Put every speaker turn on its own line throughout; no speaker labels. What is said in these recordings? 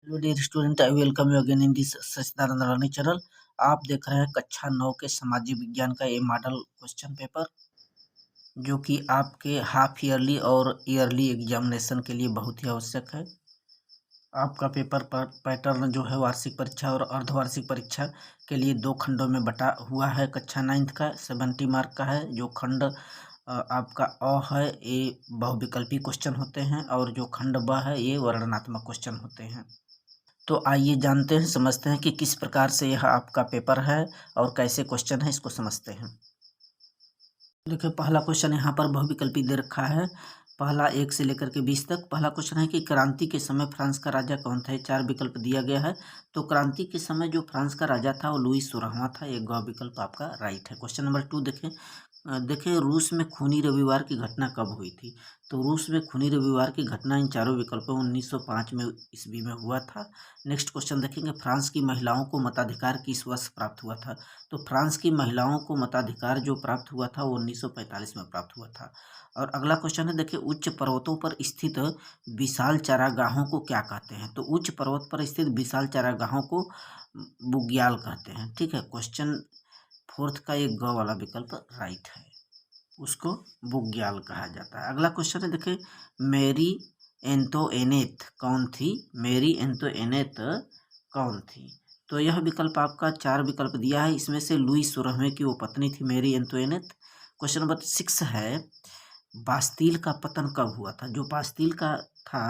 Hello dear student, I welcome you again in this Sachidanand learning channel. आप देख रहे हैं कक्षा 9 के सामाजिक विज्ञान का ये मॉडल क्वेश्चन पेपर, जो कि आपके हाफ ईयरली और ईयरली एग्जामिनेशन के लिए बहुत ही आवश्यक है। आपका पेपर पैटर्न जो है वार्षिक परीक्षा और अर्धवार्षिक परीक्षा के लिए 2 खंडों में बटा हुआ है। कक्षा 9 का 70 मार्क का है। जो खंड आपका अ है ये बहुविकल्पी क्वेश्चन होते हैं, और जो खंड ब है ये वर्णनात्मक क्वेश्चन होते हैं। तो आइए जानते हैं, समझते हैं कि किस प्रकार से यह आपका पेपर है और कैसे क्वेश्चन है, इसको समझते हैं। देखिए, पहला क्वेश्चन यहाँ पर बहुविकल्पी दे रखा है। पहला 1 से लेकर के 20 तक। पहला क्वेश्चन है कि क्रांति के समय फ्रांस का राजा कौन था। 4 विकल्प दिया गया है। तो क्रांति के समय जो फ्रांस का राजा था वो लुई 16वां था। एक ग विकल्प आपका राइट है। क्वेश्चन नंबर 2 देखें। देखें, रूस में खूनी रविवार की घटना कब हुई थी। तो रूस में खूनी रविवार की घटना इन चारों विकल्पों में 1905 में ईस्वी में हुआ था। नेक्स्ट क्वेश्चन देखेंगे, फ्रांस की महिलाओं को मताधिकार किस वर्ष प्राप्त हुआ था। तो फ्रांस की महिलाओं को मताधिकार जो प्राप्त हुआ था वो 1945 में प्राप्त हुआ था। और अगला क्वेश्चन है, देखिए, उच्च पर्वतों पर स्थित विशाल चारागाहों को क्या कहते हैं। तो उच्च पर्वत पर स्थित विशाल चारागाहों को बुग्याल कहते हैं। ठीक है। क्वेश्चन 4 का एक ग वाला विकल्प राइट है, उसको बुग्याल कहा जाता है। अगला क्वेश्चन है, देखिए, मेरी एंतोइनेट कौन थी। मेरी एंतोइनेट कौन थी। तो यह विकल्प आपका 4 विकल्प दिया है। इसमें से लुई 16वें की वो पत्नी थी, मेरी एंतोइनेट। क्वेश्चन नंबर 6 है, बास्तील का पतन कब हुआ था। जो बास्तील का था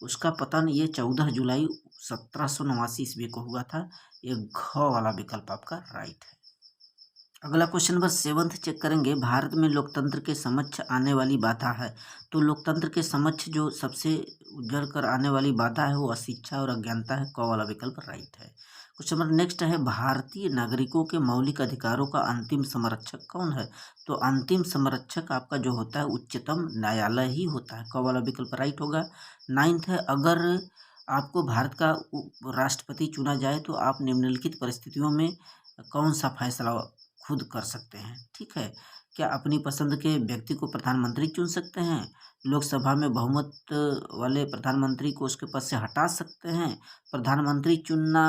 उसका पतन ये 14 जुलाई 1789 ईस्वी को हुआ था। ये घ वाला विकल्प आपका राइट है। अगला क्वेश्चन नंबर 7 चेक करेंगे, भारत में लोकतंत्र के समक्ष आने वाली बाधा है। तो लोकतंत्र के समक्ष जो सबसे उजड़ कर आने वाली बाधा है वो अशिक्षा और अज्ञानता है। क वाला विकल्प राइट है। क्वेश्चन नंबर नेक्स्ट है, भारतीय नागरिकों के मौलिक अधिकारों का अंतिम संरक्षक कौन है। तो अंतिम संरक्षक आपका जो होता है उच्चतम न्यायालय ही होता है। क वाला विकल्प राइट होगा। 9th है, अगर आपको भारत का राष्ट्रपति चुना जाए तो आप निम्नलिखित परिस्थितियों में कौन सा फैसला खुद कर सकते हैं। ठीक है। क्या अपनी पसंद के व्यक्ति को प्रधानमंत्री चुन सकते हैं। लोकसभा में बहुमत वाले प्रधानमंत्री को उसके पद से हटा सकते हैं। प्रधानमंत्री चुनना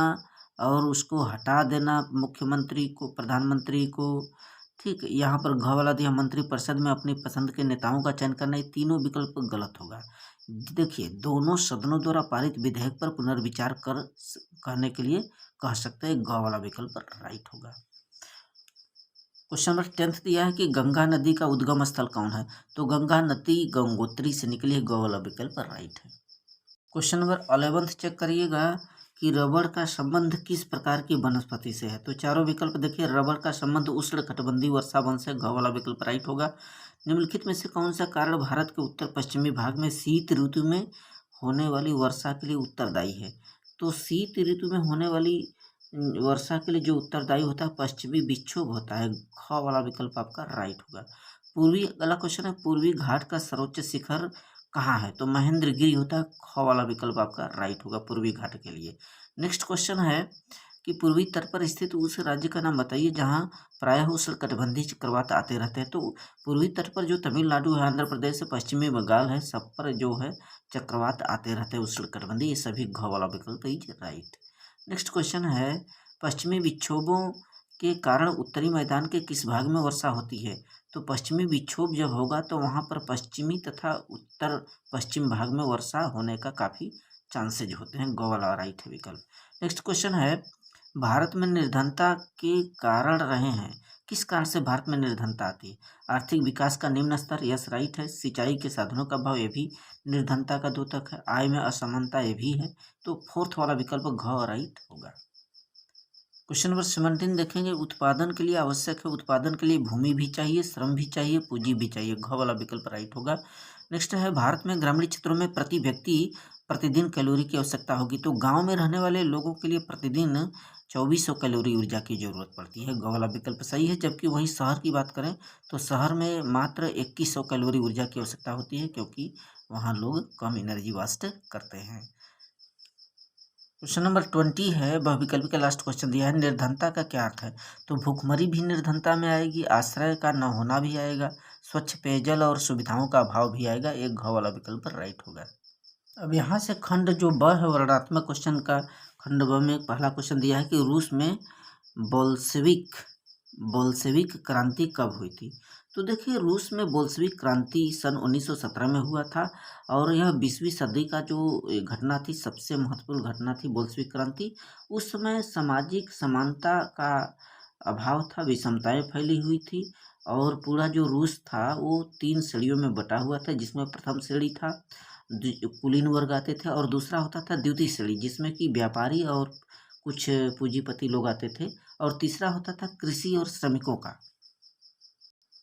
और उसको हटा देना मुख्यमंत्री को, प्रधानमंत्री को। ठीक, यहाँ पर घ वाला दिया, मंत्रिपरिषद में अपनी पसंद के नेताओं का चयन करना। ये तीनों विकल्प गलत होगा। देखिए, दोनों सदनों द्वारा पारित विधेयक पर पुनर्विचार करने के लिए कह सकते हैं। ग वाला विकल्प राइट होगा। क्वेश्चन नंबर 10 दिया है कि गंगा नदी का उद्गम स्थल कौन है। तो गंगा नदी गंगोत्री से निकली है। ग वाला विकल्प राइट है। क्वेश्चन नंबर 11 चेक करिएगा कि रबड़ का संबंध किस प्रकार की वनस्पति से है। तो चारों विकल्प देखिए, रबड़ का संबंध उष्णकटिबंधीय वर्षा वन से। घ वाला विकल्प राइट होगा। निम्नलिखित में से कौन सा कारण भारत के उत्तर पश्चिमी भाग में शीत ऋतु में होने वाली वर्षा के लिए उत्तरदायी है। तो शीत ऋतु में होने वाली वर्षा के लिए जो उत्तरदायी होता है पश्चिमी विक्षोभ होता है। ख वाला विकल्प आपका राइट होगा। अगला क्वेश्चन है, पूर्वी घाट का सर्वोच्च शिखर कहाँ है। तो महेंद्रगिरी होता है। ख वाला विकल्प आपका राइट होगा पूर्वी घाट के लिए। नेक्स्ट क्वेश्चन है कि पूर्वी तट पर स्थित उस राज्य का नाम बताइए जहाँ प्रायः उष्णकटिबंधीय चक्रवात आते रहते हैं। तो पूर्वी तट पर जो तमिलनाडु है, आंध्र प्रदेश है, पश्चिमी बंगाल है, सब पर जो है चक्रवात आते रहते हैं उष्णकटिबंधीय। ये सभी घ वाला विकल्प इज राइट। नेक्स्ट क्वेश्चन है, पश्चिमी विक्षोभों के कारण उत्तरी मैदान के किस भाग में वर्षा होती है। तो पश्चिमी विक्षोभ जब होगा तो वहाँ पर पश्चिमी तथा उत्तर पश्चिम भाग में वर्षा होने का काफ़ी चांसेज होते हैं। ग वाला राइट है विकल्प। नेक्स्ट क्वेश्चन है, भारत में निर्धनता के कारण रहे हैं। किस कारण से भारत में निर्धनता आती है। आर्थिक विकास का निम्न स्तर, यस राइट है। सिंचाई के साधनों का अभाव, ये भी निर्धनता का द्योतक है। आय में असमानता, ये भी है। तो 4th वाला विकल्प घ राइट होगा। क्वेश्चन नंबर 17 देखेंगे, उत्पादन के लिए आवश्यक है। उत्पादन के लिए भूमि भी चाहिए, श्रम भी चाहिए, पूंजी भी चाहिए। घ वाला विकल्प राइट होगा। नेक्स्ट है, भारत में ग्रामीण क्षेत्रों में प्रति व्यक्ति प्रतिदिन कैलोरी की आवश्यकता होगी। तो गांव में रहने वाले लोगों के लिए प्रतिदिन 2400 कैलोरी ऊर्जा की जरूरत पड़ती है। ग वाला विकल्प सही है। जबकि वहीं शहर की बात करें तो शहर में मात्र 2100 कैलोरी ऊर्जा की आवश्यकता होती है, क्योंकि वहाँ लोग कम एनर्जी वेस्ट करते हैं। क्वेश्चन नंबर 20 है, बहुविकल्पी का लास्ट क्वेश्चन दिया है, निर्धनता का क्या अर्थ है। तो भूखमरी भी निर्धनता में आएगी, आश्रय का न होना भी आएगा, स्वच्छ पेयजल और सुविधाओं का अभाव भी आएगा। एक घ वाला विकल्प राइट होगा। अब यहाँ से खंड जो ब है वर्णनात्मक क्वेश्चन का खंड ब में पहला क्वेश्चन दिया है कि रूस में बोल्शेविक क्रांति कब हुई थी। तो देखिए रूस में बोल्शेविक क्रांति सन 1917 में हुआ था और यह 20वीं सदी का जो घटना थी, सबसे महत्वपूर्ण घटना थी बोल्शेविक क्रांति। उस समय सामाजिक समानता का अभाव था, विषमताएं फैली हुई थी और पूरा जो रूस था वो 3 श्रेणियों में बटा हुआ था, जिसमें प्रथम श्रेणी था कुलीन वर्ग आते थे और दूसरा होता था द्वितीय श्रेणी जिसमें कि व्यापारी और कुछ पूंजीपति लोग आते थे और तीसरा होता था कृषि और श्रमिकों का।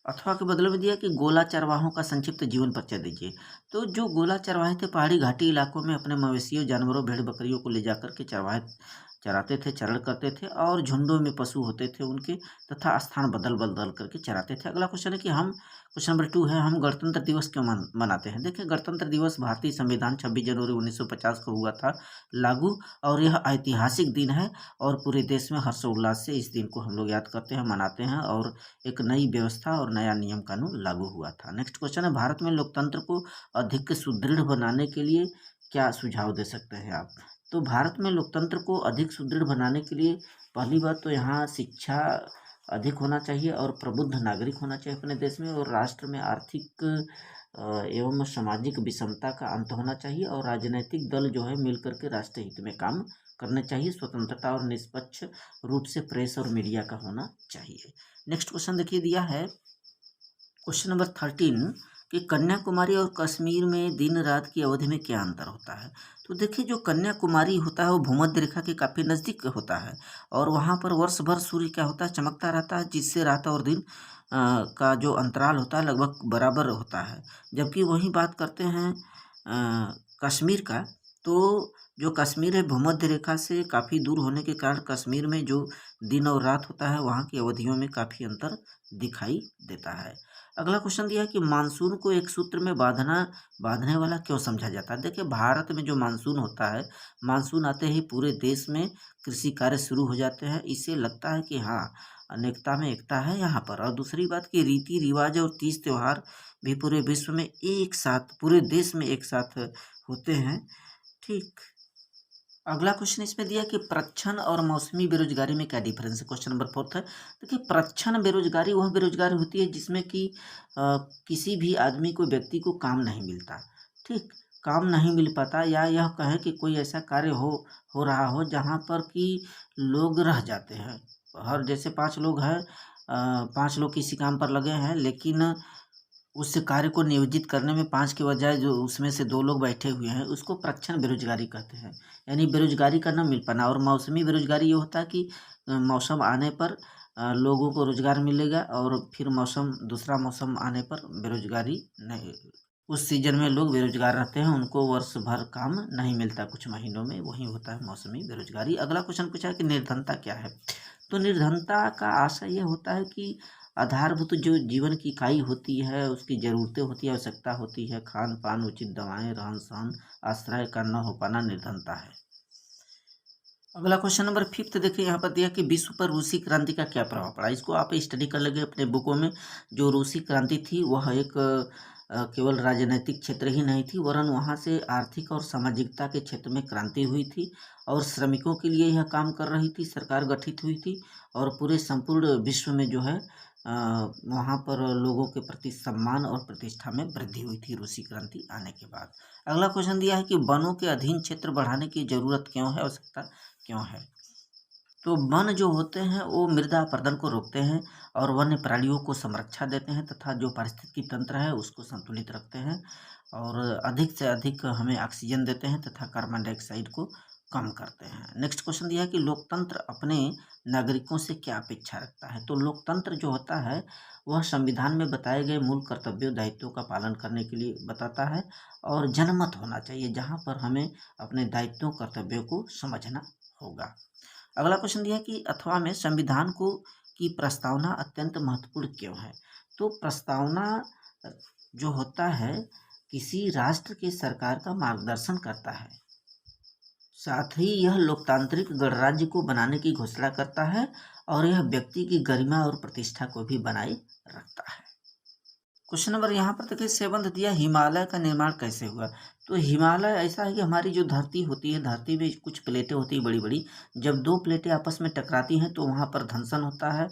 अथवा के बदले में दिया कि गोला चरवाहों का संक्षिप्त जीवन परिचय दीजिए। तो जो गोला चरवाहे थे पहाड़ी घाटी इलाकों में अपने मवेशियों जानवरों भेड़ बकरियों को ले जाकर के चरवाहे चराते थे, चरण करते थे और झुंडों में पशु होते थे उनके, तथा स्थान बदल बदल करके चराते थे। अगला क्वेश्चन है कि हम क्वेश्चन नंबर 2 है, हम गणतंत्र दिवस क्यों मनाते हैं। देखिए गणतंत्र दिवस भारतीय संविधान 26 जनवरी 1950 को हुआ था लागू और यह ऐतिहासिक दिन है और पूरे देश में हर्षोल्लास से इस दिन को हम लोग याद करते हैं, मनाते हैं और एक नई व्यवस्था और नया नियम कानून लागू हुआ था। नेक्स्ट क्वेश्चन है, भारत में लोकतंत्र को अधिक सुदृढ़ बनाने के लिए क्या सुझाव दे सकते हैं आप। तो भारत में लोकतंत्र को अधिक सुदृढ़ बनाने के लिए पहली बात तो यहाँ शिक्षा अधिक होना चाहिए और प्रबुद्ध नागरिक होना चाहिए अपने देश में, और राष्ट्र में आर्थिक एवं सामाजिक विषमता का अंत होना चाहिए और राजनीतिक दल जो है मिलकर के राष्ट्र हित में काम करने चाहिए। स्वतंत्रता और निष्पक्ष रूप से प्रेस और मीडिया का होना चाहिए। नेक्स्ट क्वेश्चन देखिए दिया है क्वेश्चन नंबर 13 कि कन्याकुमारी और कश्मीर में दिन रात की अवधि में क्या अंतर होता है। तो देखिए जो कन्याकुमारी होता है वो भूमध्य रेखा के काफ़ी नज़दीक होता है और वहाँ पर वर्ष भर सूर्य क्या होता है चमकता रहता है, जिससे रात और दिन का जो अंतराल होता है लगभग बराबर होता है। जबकि वही बात करते हैं कश्मीर का, तो जो कश्मीर है भूमध्य रेखा से काफ़ी दूर होने के कारण कश्मीर में जो दिन और रात होता है वहाँ की अवधियों में काफ़ी अंतर दिखाई देता है। अगला क्वेश्चन दिया है कि मानसून को एक सूत्र में बांधने वाला क्यों समझा जाता है। देखिए भारत में जो मानसून होता है, मानसून आते ही पूरे देश में कृषि कार्य शुरू हो जाते हैं। इससे लगता है कि हाँ अनेकता में एकता है यहाँ पर। और दूसरी बात कि रीति रिवाज और तीज त्योहार भी पूरे विश्व में एक साथ, पूरे देश में एक साथ होते हैं। ठीक, अगला क्वेश्चन इसमें दिया कि प्रच्छन्न और मौसमी बेरोजगारी में क्या डिफरेंस है। क्वेश्चन नंबर 4 है, देखिए प्रच्छन्न बेरोजगारी वह बेरोजगारी होती है जिसमें कि किसी भी आदमी को व्यक्ति को काम नहीं मिलता। ठीक, काम नहीं मिल पाता या यह कहें कि कोई ऐसा कार्य हो रहा हो जहाँ पर कि लोग रह जाते हैं। हर जैसे 5 लोग हैं, 5 लोग किसी काम पर लगे हैं लेकिन उस कार्य को नियोजित करने में 5 के बजाय जो उसमें से 2 लोग बैठे हुए हैं उसको प्रच्छन्न बेरोजगारी कहते हैं, यानी बेरोजगारी का न मिल पाना। और मौसमी बेरोजगारी ये होता है कि मौसम आने पर लोगों को रोजगार मिलेगा और फिर दूसरा मौसम आने पर बेरोजगारी नहीं, उस सीजन में लोग बेरोजगार रहते हैं, उनको वर्ष भर काम नहीं मिलता, कुछ महीनों में, वही होता है मौसमी बेरोजगारी। अगला क्वेश्चन पूछा है कि निर्धनता क्या है। तो निर्धनता का आशय ये होता है कि आधारभूत जो जीवन की इकाई होती है, उसकी ज़रूरतें होती है, आवश्यकता होती है, खान पान, उचित दवाएं, रहन सहन, आश्रय का न हो पाना निर्धनता है। अगला क्वेश्चन नंबर 5 देखिए यहाँ पर दिया कि विश्व पर रूसी क्रांति का क्या प्रभाव पड़ा। इसको आप स्टडी कर लेंगे अपने बुकों में। जो रूसी क्रांति थी वह एक केवल राजनीतिक क्षेत्र ही नहीं थी, वरन वहाँ से आर्थिक और सामाजिकता के क्षेत्र में क्रांति हुई थी और श्रमिकों के लिए यह काम कर रही थी, सरकार गठित हुई थी और पूरे संपूर्ण विश्व में जो है वहाँ पर लोगों के प्रति सम्मान और प्रतिष्ठा में वृद्धि हुई थी रूसी क्रांति आने के बाद। अगला क्वेश्चन दिया है कि वनों के अधीन क्षेत्र बढ़ाने की जरूरत क्यों है, आवश्यकता क्यों है। तो वन जो होते हैं वो मृदा अपरदन को रोकते हैं और वन्य प्राणियों को संरक्षा देते हैं तथा जो पारिस्थितिकी तंत्र है उसको संतुलित रखते हैं और अधिक से अधिक हमें ऑक्सीजन देते हैं तथा कार्बन डाइऑक्साइड को कम करते हैं। नेक्स्ट क्वेश्चन दिया है कि लोकतंत्र अपने नागरिकों से क्या अपेक्षा रखता है। तो लोकतंत्र जो होता है वह संविधान में बताए गए मूल कर्तव्यों दायित्वों का पालन करने के लिए बताता है और जनमत होना चाहिए जहाँ पर हमें अपने दायित्वों कर्तव्यों को समझना होगा। अगला क्वेश्चन दिया कि अथवा में संविधान को की प्रस्तावना अत्यंत महत्वपूर्ण क्यों है। तो प्रस्तावना जो होता है किसी राष्ट्र के सरकार का मार्गदर्शन करता है, साथ ही यह लोकतांत्रिक गणराज्य को बनाने की घोषणा करता है और यह व्यक्ति की गरिमा और प्रतिष्ठा को भी बनाए रखता है। क्वेश्चन नंबर यहाँ पर देखिए 7 दिया, हिमालय का निर्माण कैसे हुआ। तो हिमालय ऐसा है कि हमारी जो धरती होती है, धरती में कुछ प्लेटें होती है बड़ी बड़ी, जब दो प्लेटें आपस में टकराती हैं तो वहाँ पर धंसन होता है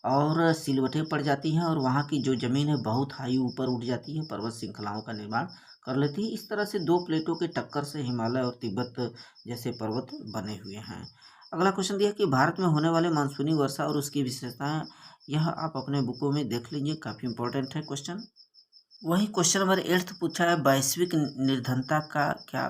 और सिलवटें पड़ जाती हैं और वहाँ की जो ज़मीन है बहुत हाई ऊपर उठ जाती है, पर्वत श्रृंखलाओं का निर्माण कर लेती है। इस तरह से दो प्लेटों के टक्कर से हिमालय और तिब्बत जैसे पर्वत बने हुए हैं। अगला क्वेश्चन दिया कि भारत में होने वाले मानसूनी वर्षा और उसकी विशेषताएं, यह आप अपने बुकों में देख लीजिए, काफ़ी इंपॉर्टेंट है क्वेश्चन। वही क्वेश्चन नंबर 8 पूछा है, वैश्विक निर्धनता का क्या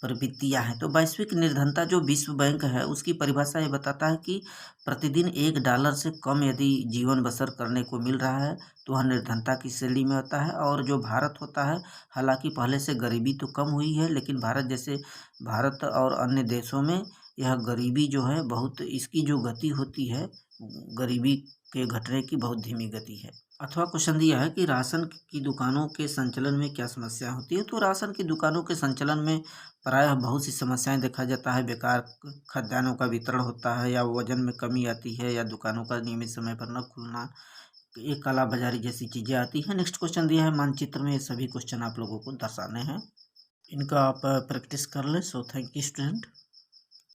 प्रवृत्तियाँ हैं। तो वैश्विक निर्धनता जो विश्व बैंक है उसकी परिभाषा ये बताता है कि प्रतिदिन $1 से कम यदि जीवन बसर करने को मिल रहा है तो वह निर्धनता की श्रेणी में होता है। और जो भारत होता है, हालांकि पहले से गरीबी तो कम हुई है, लेकिन भारत और अन्य देशों में यह गरीबी जो है बहुत, इसकी जो गति होती है गरीबी के घटने की बहुत धीमी गति है। अथवा क्वेश्चन दिया है कि राशन की दुकानों के संचालन में क्या समस्या होती है। तो राशन की दुकानों के संचालन में प्रायः बहुत सी समस्याएं देखा जाता है, बेकार खाद्यान्नों का वितरण होता है, या वजन में कमी आती है, या दुकानों का नियमित समय पर न खुलना, ये काला बाजारी जैसी चीज़ें आती हैं। नेक्स्ट क्वेश्चन दिया है मानचित्र में, ये सभी क्वेश्चन आप लोगों को दर्शाने हैं, इनका आप प्रैक्टिस कर लें। So thank you student.